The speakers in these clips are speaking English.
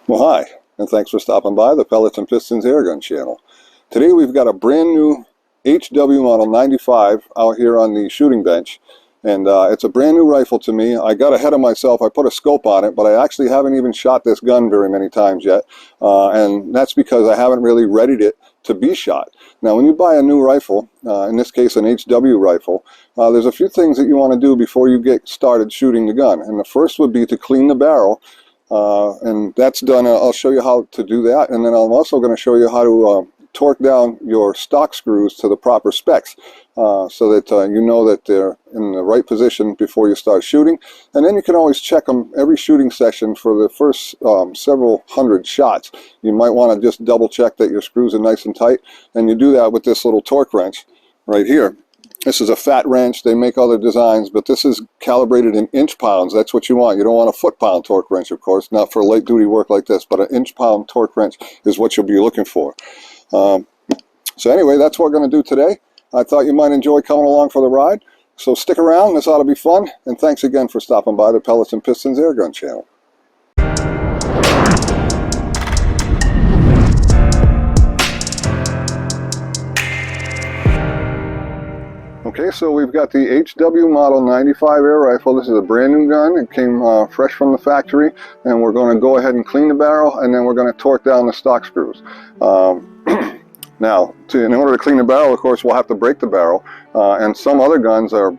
Well, hi, and thanks for stopping by the Pellets and Pistons Airgun channel. Today we've got a brand new HW model 95 out here on the shooting bench, and it's a brand new rifle to me. I got ahead of myself. I put a scope on it, but I actually haven't even shot this gun very many times yet, and that's because I haven't really readied it to be shot. Now, when you buy a new rifle, in this case an HW rifle, there's a few things that you want to do before you get started shooting the gun, and the first would be to clean the barrel. And that's done. I'll show you how to do that, and then I'm also going to show you how to torque down your stock screws to the proper specs, so that you know that they're in the right position before you start shooting. And then you can always check them every shooting session for the first several hundred shots. You might want to just double check that your screws are nice and tight, and you do that with this little torque wrench right here. This is a fat wrench. They make other designs, but this is calibrated in inch-pounds. That's what you want. You don't want a foot-pound torque wrench, of course, not for light-duty work like this, but an inch-pound torque wrench is what you'll be looking for. So anyway, that's what we're going to do today. I thought you might enjoy coming along for the ride, so stick around. This ought to be fun, and thanks again for stopping by the Pellets and Pistons Airgun channel. Okay, so we've got the HW Model 95 air rifle. This is a brand new gun. It came fresh from the factory, and we're going to go ahead and clean the barrel, and then we're going to torque down the stock screws. Now, in order to clean the barrel, of course, we'll have to break the barrel, and some other guns are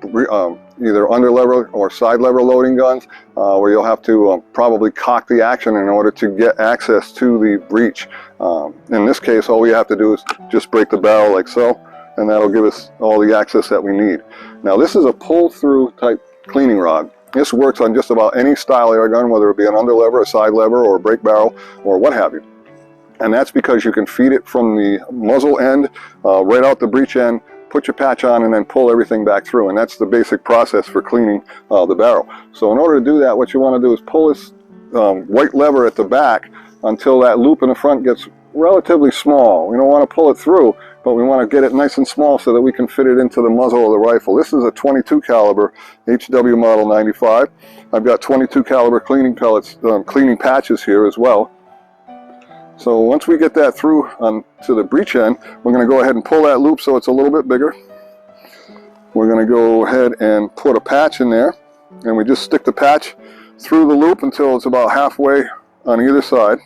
either under lever or side lever loading guns, where you'll have to probably cock the action in order to get access to the breech. In this case, all we have to do is just break the barrel like so, and that'll give us all the access that we need. Now, this is a pull-through type cleaning rod. This works on just about any style air gun, whether it be an under lever, a side lever, or a break barrel, or what have you. And that's because you can feed it from the muzzle end right out the breech end, put your patch on, and then pull everything back through. And that's the basic process for cleaning the barrel. So in order to do that, what you want to do is pull this white lever at the back until that loop in the front gets relatively small. We don't want to pull it through, but we want to get it nice and small so that we can fit it into the muzzle of the rifle. This is a 22 caliber HW Model 95. I've got 22 caliber cleaning pellets, cleaning patches here as well. So once we get that through to the breech end, we're going to go ahead and pull that loop so it's a little bit bigger. We're going to go ahead and put a patch in there, and we just stick the patch through the loop until it's about halfway on either side.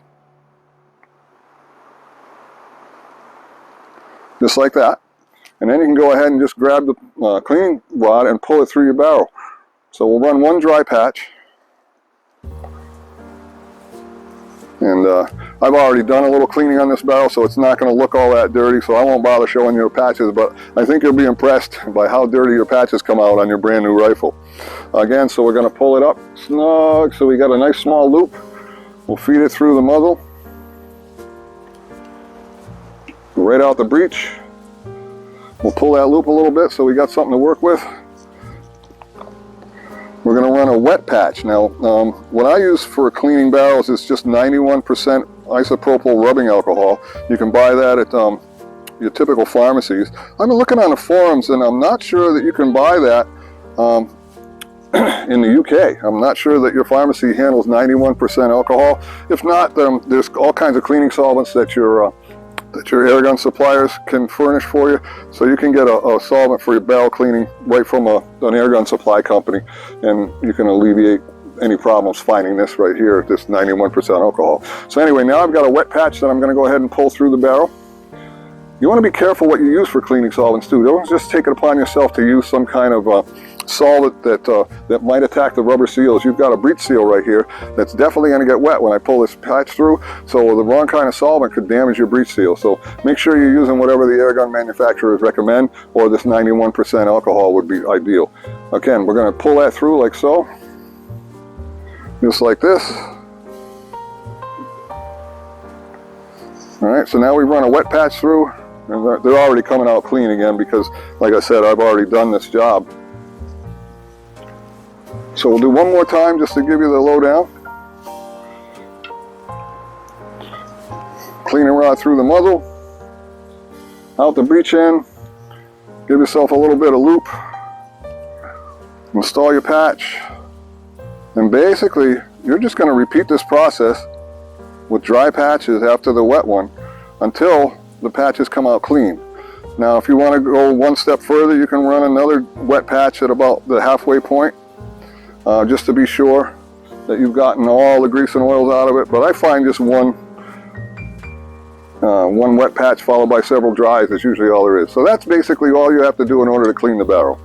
Just like that. And then you can go ahead and just grab the cleaning rod and pull it through your barrel. So we'll run one dry patch. And I've already done a little cleaning on this barrel, so it's not going to look all that dirty, so I won't bother showing you patches, but I think you'll be impressed by how dirty your patches come out on your brand new rifle. Again, so we're going to pull it up snug, so we got a nice small loop. We'll feed it through the muzzle, right out the breech. We'll pull that loop a little bit so we got something to work with. We're going to run a wet patch. Now, what I use for cleaning barrels is just 91% isopropyl rubbing alcohol. You can buy that at your typical pharmacies. I've been looking on the forums, and I'm not sure that you can buy that in the UK. I'm not sure that your pharmacy handles 91% alcohol. If not, there's all kinds of cleaning solvents that your airgun suppliers can furnish for you, so you can get a solvent for your barrel cleaning right from an airgun supply company, and you can alleviate any problems finding this right here, this 91% alcohol. So anyway, now I've got a wet patch that I'm going to go ahead and pull through the barrel. You want to be careful what you use for cleaning solvents too. Don't just take it upon yourself to use some kind of solvent that might attack the rubber seals. You've got a breech seal right here that's definitely going to get wet when I pull this patch through, so the wrong kind of solvent could damage your breech seal. So make sure you're using whatever the airgun manufacturers recommend, or this 91% alcohol would be ideal. Again, we're going to pull that through like so, just like this. Alright, so now we run a wet patch through, and they're already coming out clean again because, like I said, I've already done this job. So we'll do one more time just to give you the lowdown. Cleaning rod through the muzzle, out the breech end, give yourself a little bit of loop, install your patch, and basically you're just going to repeat this process with dry patches after the wet one until the patches come out clean. Now if you want to go one step further, you can run another wet patch at about the halfway point, just to be sure that you've gotten all the grease and oils out of it. But I find just one wet patch followed by several dries is usually all there is. So that's basically all you have to do in order to clean the barrel.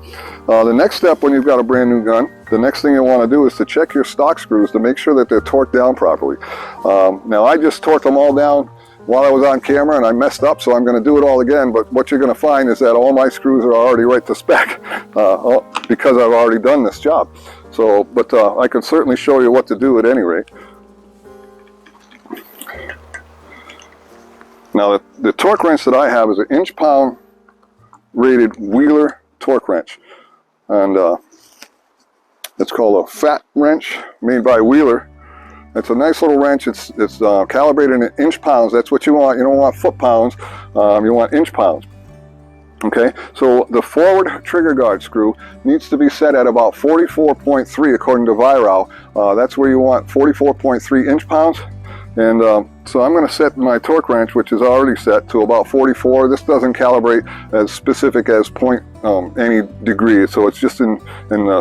The next step when you've got a brand new gun, the next thing you want to do is to check your stock screws to make sure that they're torqued down properly. Now I just torqued them all down while I was on camera and I messed up, so I'm going to do it all again. But what you're going to find is that all my screws are already right to spec because I've already done this job. So, but I can certainly show you what to do at any rate. Now the torque wrench that I have is an inch-pound rated Wheeler torque wrench, and it's called a fat wrench made by Wheeler. It's a nice little wrench. It's calibrated in inch pounds. That's what you want. You don't want foot pounds. You want inch pounds. Okay, so the forward trigger guard screw needs to be set at about 44.3 according to Viral. That's where you want 44.3 inch pounds. And so I'm going to set my torque wrench, which is already set, to about 44. This doesn't calibrate as specific as point any degree, so it's just in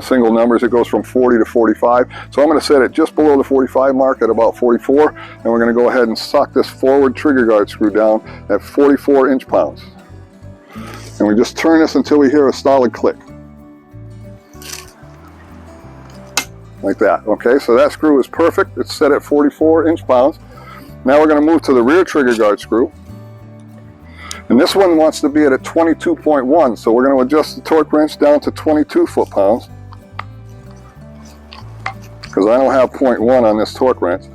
single numbers. It goes from 40 to 45. So I'm going to set it just below the 45 mark at about 44, and we're going to go ahead and sock this forward trigger guard screw down at 44 inch pounds. And we just turn this until we hear a solid click. Like that. Okay, so that screw is perfect. It's set at 44 inch pounds. Now we're going to move to the rear trigger guard screw. And this one wants to be at a 22.1, so we're going to adjust the torque wrench down to 22 foot-pounds. Because I don't have 0.1 on this torque wrench.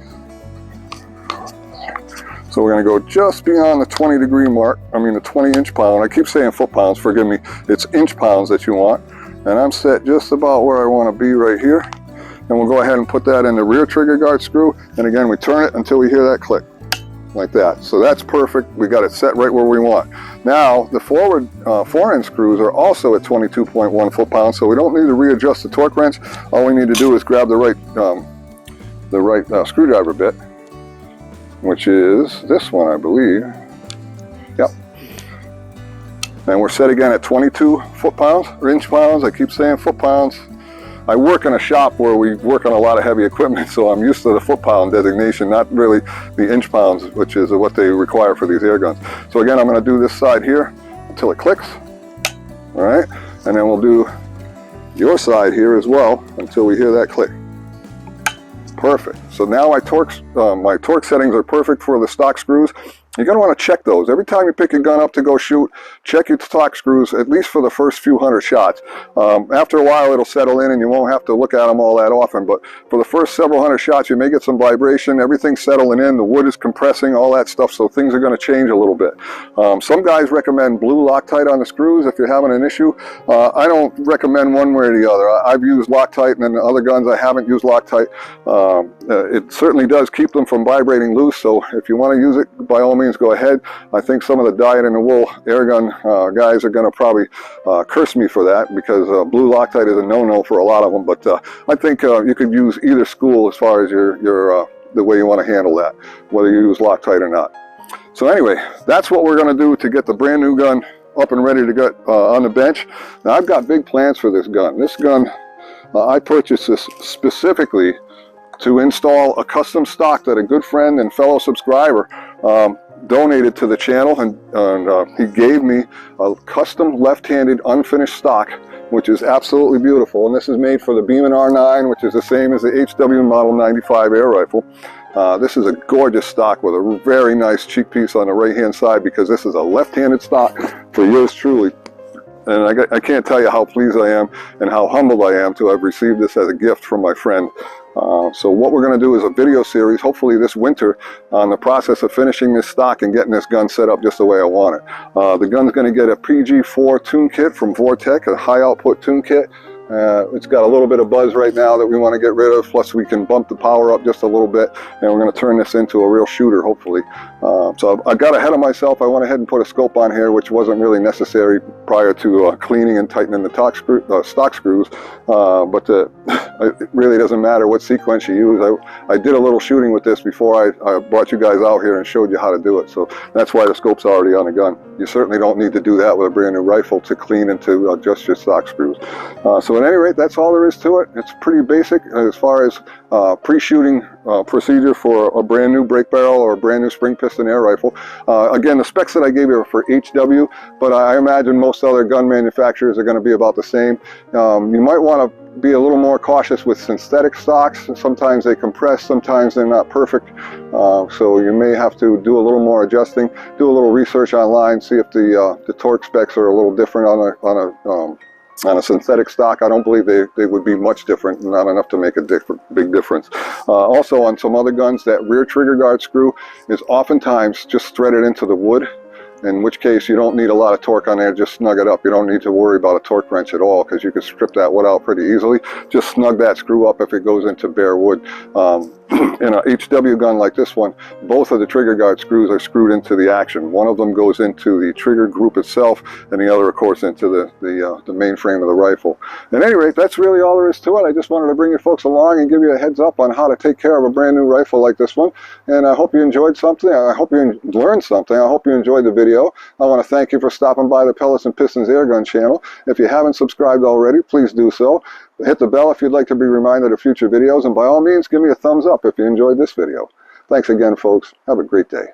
So we're going to go just beyond the 20 degree mark, the 20 inch pound. I keep saying foot-pounds, forgive me. It's inch pounds that you want. And I'm set just about where I want to be right here. And we'll go ahead and put that in the rear trigger guard screw. And again, we turn it until we hear that click, like that. So that's perfect. We got it set right where we want. Now, the forward fore-end screws are also at 22.1 foot-pounds, so we don't need to readjust the torque wrench. All we need to do is grab the right screwdriver bit, which is this one, I believe. Yep. And we're set again at 22 foot-pounds, or inch-pounds. I keep saying foot-pounds. I work in a shop where we work on a lot of heavy equipment, so I'm used to the foot-pound designation, not really the inch pounds, which is what they require for these air guns. So again, I'm going to do this side here until it clicks. All right, and then we'll do your side here as well until we hear that click. Perfect. So now my torque settings are perfect for the stock screws. You're going to want to check those. Every time you pick your gun up to go shoot, check your stock screws, at least for the first few hundred shots. After a while, it'll settle in and you won't have to look at them all that often. But for the first several hundred shots, you may get some vibration. Everything's settling in. The wood is compressing, all that stuff. So things are going to change a little bit. Some guys recommend blue Loctite on the screws if you're having an issue. I don't recommend one way or the other. I've used Loctite, and then the other guns I haven't used Loctite. It certainly does keep them from vibrating loose. So if you want to use it, by all means, go ahead. I think some of the dyed-in-the-wool airgun guys are going to probably curse me for that, because blue Loctite is a no-no for a lot of them. But I think you could use either school as far as the way you want to handle that, whether you use Loctite or not. So anyway, that's what we're going to do to get the brand new gun up and ready to get on the bench. Now I've got big plans for this gun. This gun, I purchased this specifically to install a custom stock that a good friend and fellow subscriber donated to the channel, and he gave me a custom left-handed unfinished stock, which is absolutely beautiful. And this is made for the Beeman R9, which is the same as the HW Model 95 air rifle. This is a gorgeous stock with a very nice cheek piece on the right-hand side, because this is a left-handed stock for yours truly. And I can't tell you how pleased I am and how humbled I am to have received this as a gift from my friend. So what we're going to do is a video series, hopefully this winter, on the process of finishing this stock and getting this gun set up just the way I want it. The gun's going to get a PG4 tune kit from Vortec, a high output tune kit. It's got a little bit of buzz right now that we want to get rid of, plus we can bump the power up just a little bit, and we're going to turn this into a real shooter, hopefully. So I got ahead of myself. I went ahead and put a scope on here, which wasn't really necessary prior to cleaning and tightening the stock screws. But it really doesn't matter what sequence you use. I did a little shooting with this before I brought you guys out here and showed you how to do it. So that's why the scope's already on the gun. You certainly don't need to do that with a brand new rifle to clean and to adjust your stock screws. So at any rate, that's all there is to it. It's pretty basic as far as pre-shooting procedure for a brand new break barrel or a brand new spring piston air rifle. Again, the specs that I gave you are for HW, but I imagine most other gun manufacturers are going to be about the same. You might want to be a little more cautious with synthetic stocks. Sometimes they compress, sometimes they're not perfect. So you may have to do a little more adjusting, do a little research online, see if the torque specs are a little different on a synthetic stock. I don't believe they would be much different, not enough to make a big difference. Also on some other guns, that rear trigger guard screw is oftentimes just threaded into the wood, in which case you don't need a lot of torque on there. Just snug it up. You don't need to worry about a torque wrench at all, because you can strip that wood out pretty easily. Just snug that screw up if it goes into bare wood. In an HW gun like this one, both of the trigger guard screws are screwed into the action. One of them goes into the trigger group itself, and the other, of course, into the main frame of the rifle. At any rate, that's really all there is to it. I just wanted to bring you folks along and give you a heads up on how to take care of a brand new rifle like this one. And I hope you enjoyed something. I hope you learned something. I hope you enjoyed the video. I want to thank you for stopping by the Pellets and Pistons Airgun channel. If you haven't subscribed already, please do so. Hit the bell if you'd like to be reminded of future videos, and by all means, give me a thumbs up if you enjoyed this video. Thanks again, folks. Have a great day.